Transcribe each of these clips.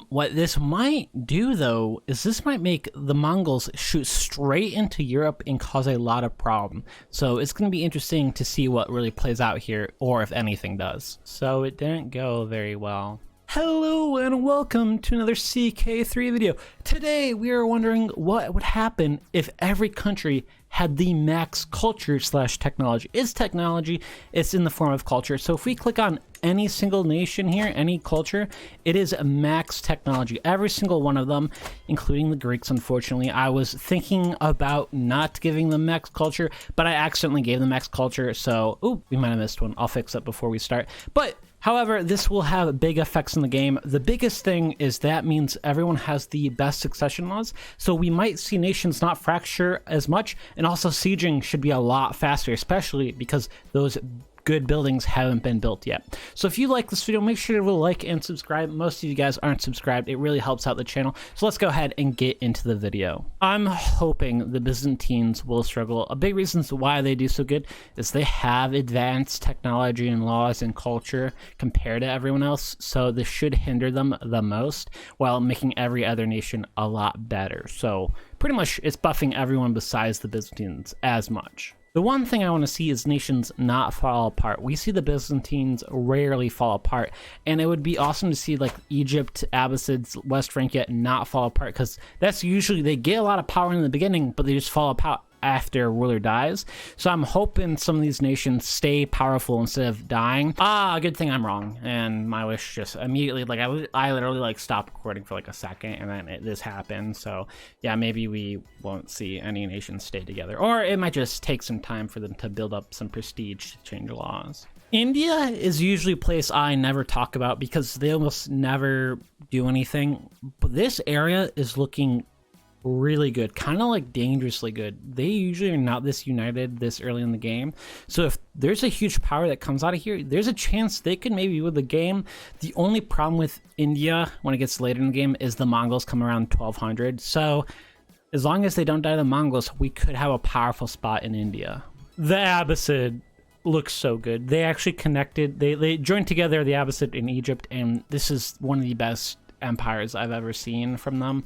What this might do, though, is this might make the Mongols shoot straight into Europe and cause a lot of problem. So it's going to be interesting to see what really plays out here, or if anything does. So it didn't go very well. Hello and welcome to another CK3 video. Today we are wondering what would happen if every country had the max culture slash technology. It's technology, it's in the form of culture. So if we click on any single nation here, any culture, it is max technology. Every single one of them, including the Greeks, unfortunately. I was thinking about not giving them max culture, but I accidentally gave them max culture. So, ooh, we might have missed one. I'll fix that before we start. But however, this will have big effects in the game. The biggest thing is that means everyone has the best succession laws, so we might see nations not fracture as much, and also sieging should be a lot faster, especially because those good buildings haven't been built yet. So if you like this video, make sure to like and subscribe. Most of you guys aren't subscribed. It really helps out the channel. So let's go ahead and get into the video. I'm hoping the Byzantines will struggle. A big reason why they do so good is they have advanced technology and laws and culture compared to everyone else. So this should hinder them the most while making every other nation a lot better. So pretty much it's buffing everyone besides the Byzantines as much. The one thing I want to see is nations not fall apart. We see the Byzantines rarely fall apart, and it would be awesome to see like Egypt, Abbasids, West Francia not fall apart, because that's usually, they get a lot of power in the beginning, but they just fall apart after a ruler dies. So I'm hoping some of these nations stay powerful instead of dying. Good thing I'm wrong, and my wish just immediately, like I literally like stopped recording for like a second, and then this happened. So yeah, maybe we won't see any nations stay together, or it might just take some time for them to build up some prestige to change laws. India is usually a place I never talk about because they almost never do anything, but this area is looking really good, kind of like dangerously good. They usually are not this united this early in the game, so if there's a huge power that comes out of here, there's a chance they could maybe win the game. The only problem with India when it gets later in the game is the Mongols come around 1200, so as long as they don't die to the Mongols, we could have a powerful spot in India. The Abbasid looks so good. They actually connected, they joined together, the Abbasid in Egypt, and this is one of the best empires I've ever seen from them.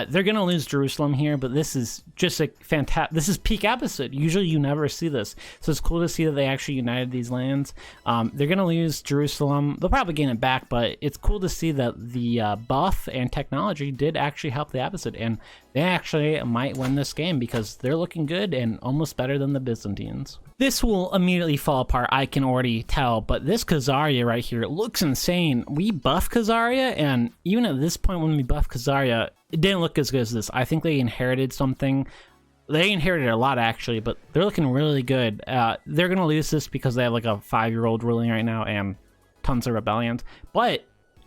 They're gonna lose Jerusalem here, but this is just a fantastic, this is peak Abbasid. Usually you never see this, so it's cool to see that they actually united these lands. They're gonna lose Jerusalem, they'll probably gain it back, but it's cool to see that the buff and technology did actually help the Abbasid, and they actually might win this game because they're looking good and almost better than the Byzantines. This will immediately fall apart, I can already tell, but this Khazaria right here looks insane. We buff Khazaria, and even at this point when we buff Khazaria, it didn't look as good as this. I think they inherited something. They inherited a lot, actually, but they're looking really good. They're going to lose this because they have like a 5-year-old ruling right now and tons of rebellions, but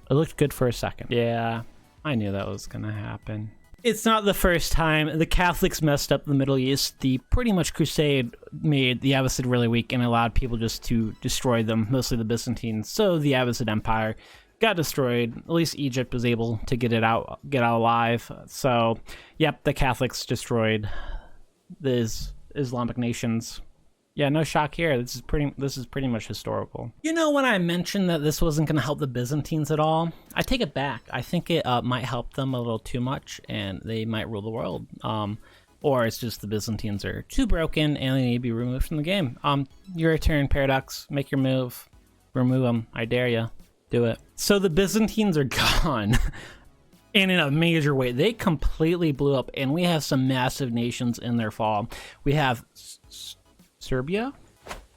it looked good for a second. Yeah, I knew that was going to happen. It's not the first time the Catholics messed up the Middle East. The pretty much crusade made the Abbasid really weak and allowed people just to destroy them, mostly the Byzantines. So the Abbasid Empire got destroyed. At least Egypt was able to get out alive. So, yep, the Catholics destroyed the Islamic nations. Yeah, no shock here. This is pretty much historical. You know, when I mentioned that this wasn't going to help the Byzantines at all, I take it back. I think it might help them a little too much, and they might rule the world. Or it's just the Byzantines are too broken, and they need to be removed from the game. Your turn, Paradox. Make your move. Remove them. I dare you. Do it. So the Byzantines are gone. And in a major way. They completely blew up, and we have some massive nations in their fall. We have Serbia?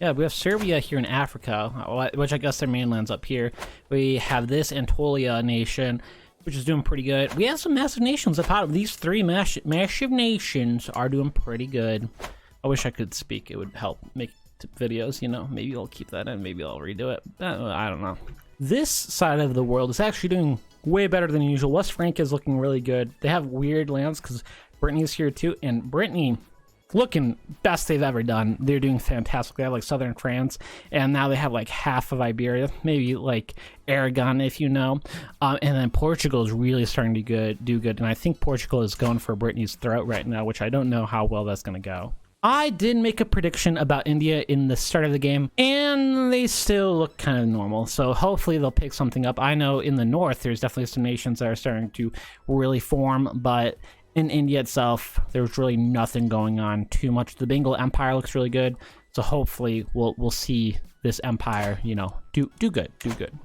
Yeah, we have Serbia here in Africa, which I guess their mainland's up here. We have this Anatolia nation, which is doing pretty good. We have some massive nations up out of these three massive nations are doing pretty good. I wish I could speak. It would help make videos, you know. Maybe I'll keep that in. Maybe I'll redo it. I don't know. This side of the world is actually doing way better than usual. West Francia is looking really good. They have weird lands because Brittany's here too, and Brittany looking best they've ever done. They're doing fantastic. They have like southern France, and now they have like half of Iberia, maybe like Aragon, if you know. And then Portugal is really starting to do good, and I think Portugal is going for Brittany's throat right now, which I don't know how well that's going to go. I did make a prediction about India in the start of the game, and they still look kind of normal, so hopefully they'll pick something up. I know in the north, there's definitely some nations that are starting to really form, but in India itself, there's really nothing going on too much. The Bengal Empire looks really good, so hopefully we'll see this empire, you know, do good.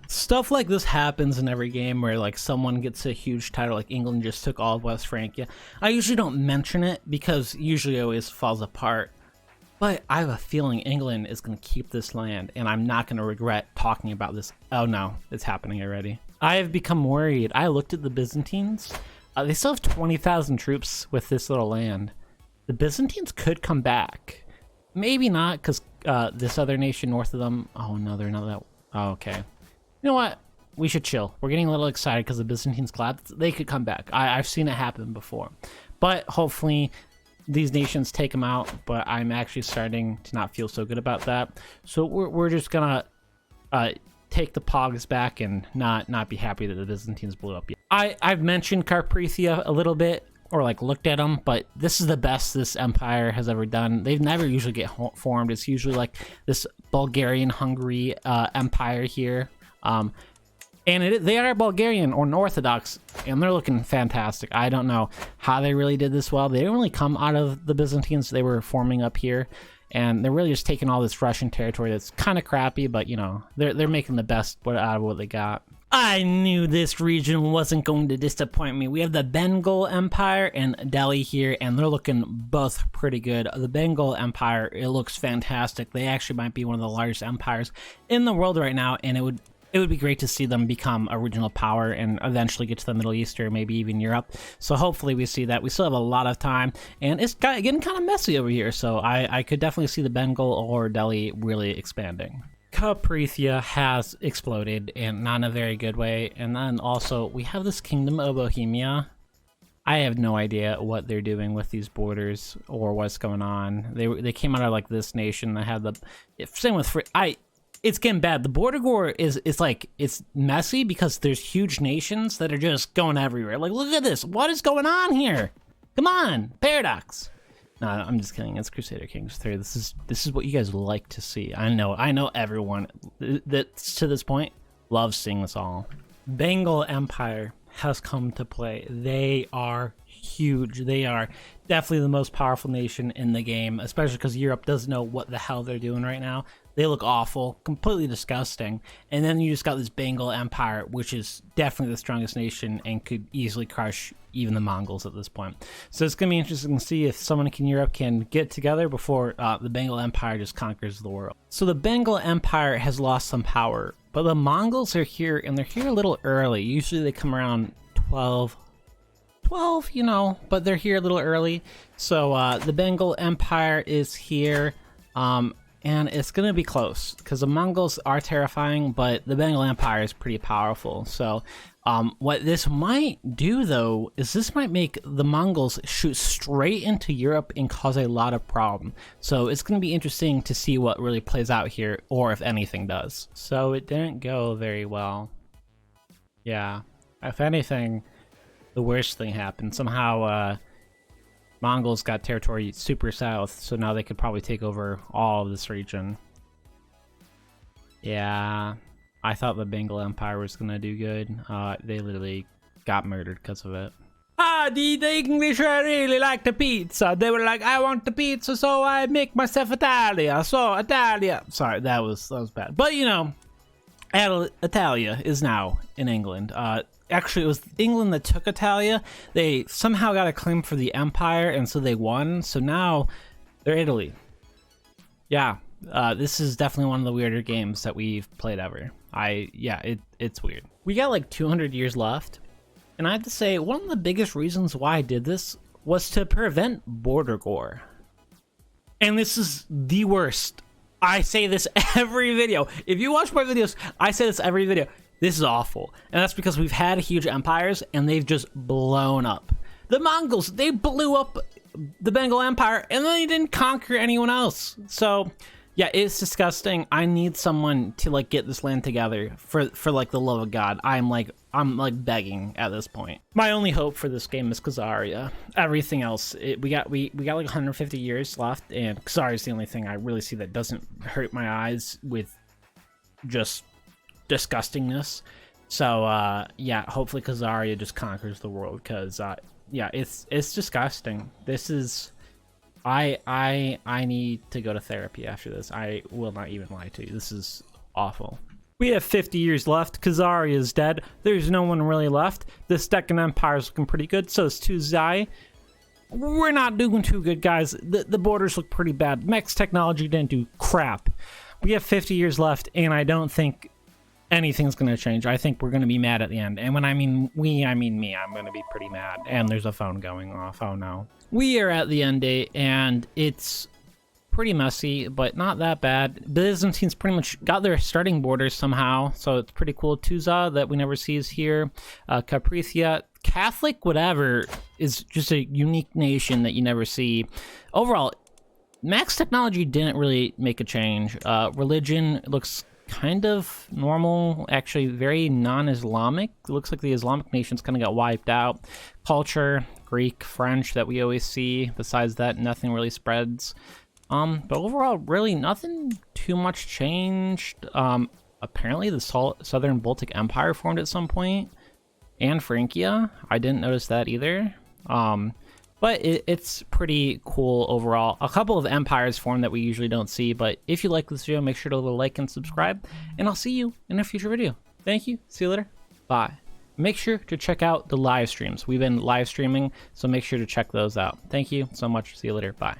Stuff like this happens in every game where like someone gets a huge title, like England just took all of West Francia. I usually don't mention it because usually it always falls apart, but I have a feeling England is going to keep this land, and I'm not going to regret talking about this. Oh no, it's happening already. I have become worried. I looked at the Byzantines. They still have 20,000 troops with this little land. The Byzantines could come back. Maybe not, because this other nation north of them... Oh, no, they're not that... Oh, okay. You know what? We should chill. We're getting a little excited because the Byzantines collapsed. They could come back. I've seen it happen before. But hopefully these nations take them out, but I'm actually starting to not feel so good about that. So we're just gonna take the Pogs back and not be happy that the Byzantines blew up yet. I've mentioned Carpathia a little bit, or like looked at them, but this is the best this empire has ever done. They've never usually get formed. It's usually like this Bulgarian-Hungary empire here. And they are Bulgarian or Orthodox, and they're looking fantastic. I don't know how they really did this well. They didn't really come out of the Byzantines. They were forming up here, and they're really just taking all this Russian territory that's kind of crappy, but you know, they're making the best out of what they got. I knew this region wasn't going to disappoint me. We have the Bengal Empire and Delhi here, and they're looking both pretty good. The Bengal Empire, it looks fantastic. They actually might be one of the largest empires in the world right now, and it would be great to see them become a regional power and eventually get to the Middle East or maybe even Europe. So hopefully we see that. We still have a lot of time, and it's getting kind of messy over here, so I could definitely see the Bengal or Delhi really expanding. Carpathia has exploded, and not in a very good way. And then also we have this Kingdom of Bohemia. I have no idea what they're doing with these borders or what's going on. They came out of like this nation that had the same with it's getting bad. The border war is like, it's messy because there's huge nations that are just going everywhere. Like, look at this. What is going on here? Come on, paradox. No, I'm just kidding. It's Crusader Kings 3. This is what you guys like to see. I know everyone that's to this point loves seeing this all. Bengal Empire has come to play. They are huge. They are definitely the most powerful nation in the game, especially because Europe doesn't know what the hell they're doing right now. They look awful, completely disgusting. And then you just got this Bengal Empire, which is definitely the strongest nation and could easily crush even the Mongols at this point. So it's going to be interesting to see if someone in Europe can get together before the Bengal Empire just conquers the world. So the Bengal Empire has lost some power, but the Mongols are here, and they're here a little early. Usually they come around 12, you know, but they're here a little early. So the Bengal Empire is here. And it's going to be close because the Mongols are terrifying, but the Bengal Empire is pretty powerful. So what this might do, though, is this might make the Mongols shoot straight into Europe and cause a lot of problem. So it's going to be interesting to see what really plays out here, or if anything does. So it didn't go very well. Yeah. If anything, the worst thing happened. Somehow Mongols got territory super south, so now they could probably take over all of this region. Yeah, I thought the Bengal Empire was gonna do good. They literally got murdered because of it. The English really like the pizza. They were like, I want the pizza, so I make myself Italia. So Italia. Sorry, that was bad. But you know, Italia is now in England. Actually, it was England that took Italia. They somehow got a claim for the empire, and so they won. So now they're Italy. Yeah, this is definitely one of the weirder games that we've played ever. It's weird. We got like 200 years left, and I have to say, one of the biggest reasons why I did this was to prevent border gore. And this is the worst. I say this every video. If you watch my videos, I say this every video. This is awful. And that's because we've had huge empires and they've just blown up. The Mongols, they blew up the Bengal Empire and then they didn't conquer anyone else. So Yeah, it's disgusting. I need someone to like get this land together for like the love of God. I'm like begging at this point. My only hope for this game is Khazaria. Everything else, we got like 150 years left, and Khazaria is the only thing I really see that doesn't hurt my eyes with just disgustingness. So yeah, hopefully Khazaria just conquers the world, because yeah, it's disgusting. This is. I need to go to therapy after this. I will not even lie to you. This is awful. We have 50 years left. Khazaria is dead. There's no one really left. The Deccan Empire is looking pretty good. So is Tuzai. We're not doing too good, guys. The borders look pretty bad. Mex technology didn't do crap. We have 50 years left, and I don't think anything's going to change. I think we're going to be mad at the end. And when I mean we, I mean me. I'm going to be pretty mad. And there's a phone going off. Oh no. We are at the end date, and it's pretty messy, but not that bad. Byzantine's pretty much got their starting borders somehow, so it's pretty cool. Tuza, that we never see, is here. Capricia, Catholic, whatever, is just a unique nation that you never see. Overall, Max technology didn't really make a change. Religion looks kind of normal, actually very non-Islamic. It looks like the Islamic nations kind of got wiped out. Culture, Greek, French, that we always see. Besides that, nothing really spreads. But overall, really nothing too much changed. Apparently the Southern Baltic Empire formed at some point, and Francia. I didn't notice that either. But it's pretty cool overall. A couple of empires formed that we usually don't see, but if you like this video, make sure to leave a like and subscribe, and I'll see you in a future video. Thank you. See you later. Bye. Make sure to check out the live streams. We've been live streaming, so make sure to check those out. Thank you so much. See you later. Bye.